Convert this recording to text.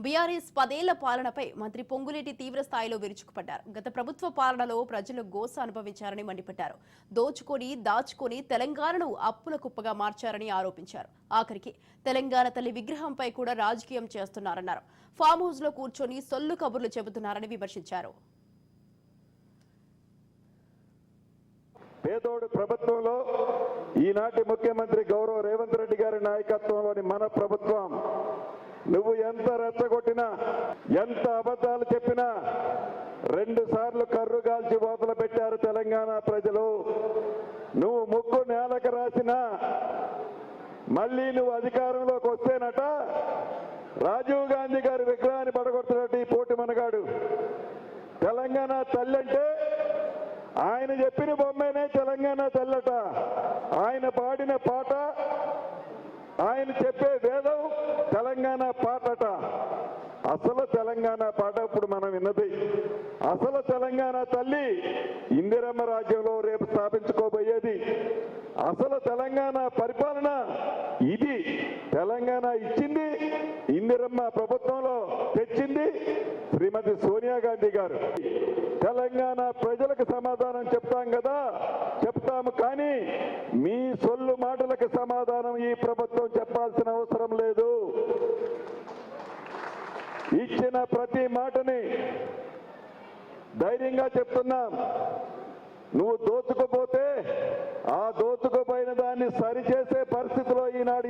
BRS 10 ఏళ్ల పాలనపై మంత్రి పొంగులేటి తీవ్ర స్థాయిలో విరుచుకుపడ్డారు. గత ప్రభుత్వ పాలనలో ప్రజలు గోస అనుభవించారని మండిపడ్డారు. దోచుకొని దాచుకొని తెలంగాణను అప్పుల కుప్పగా మార్చారని ఆరోపించారు. ఆఖరికి తెలంగాణ తల్లి విగ్రహంపై కూడా రాజకీయం చేస్తున్నారన్నారు. ఫామ్ హౌస్ లో కూర్చొని సొల్లు కబుర్లు చెబుతున్నారని విమర్శించారు. పేదోడు ప్రభుత్వంలో ఈనాటి ముఖ్యమంత్రి గౌరవ రేవంత్ రెడ్డి గారి నాయకత్వంలోని మన ప్రభుత్వం నువ్వు ఎంత రెచ్చగొట్టినా ఎంత అబద్ధాలు చెప్పినా 2 సార్లు కర్రుగాల్చి ఓతలు పెట్టారు తెలంగాణ ప్రజలు. నువ్వు ముక్కు నేలకు రాసినా మళ్ళీ నువ్వు అధికారంలోకి వస్తేనట రాజీవ్ గాంధీ గారి విగ్రహాన్ని పడగొడుతున్నట్టు ఈ పోటీ మనగాడు. తెలంగాణ తల్లి అంటే ఆయన చెప్పిన బొమ్మనే తెలంగాణ తల్లట. ఆయన పాడిన పాట, ఆయన చెప్పే వేదం తెలంగాణ పాటట. అసలు తెలంగాణ పాట ఇప్పుడు మనం విన్నది. అసలు తెలంగాణ తల్లి ఇందిరమ్మ రాజ్యంలో రేపు స్థాపించుకోబోయేది. అసలు తెలంగాణ పరిపాలన ఇది. తెలంగాణ ఇచ్చింది ఇందిరమ్మ ప్రభుత్వంలో తెచ్చింది శ్రీమతి సోనియా గాంధీ గారు. తెలంగాణ ప్రజలకు సమాధానం చెప్తాం కదా, చెప్తాము. కానీ మీ సొల్లు మాటలకు సమాధానం ఈ ప్రభుత్వం చెప్పాల్సిన అవసరం లేదు. ఇచ్చిన ప్రతి మాటని ధైర్యంగా చెప్తున్నాం. నువ్వు దోచుకుపోతే ఆ దోచుకుపోయిన దాన్ని సరిచేసే పరిస్థితిలో ఈనాడు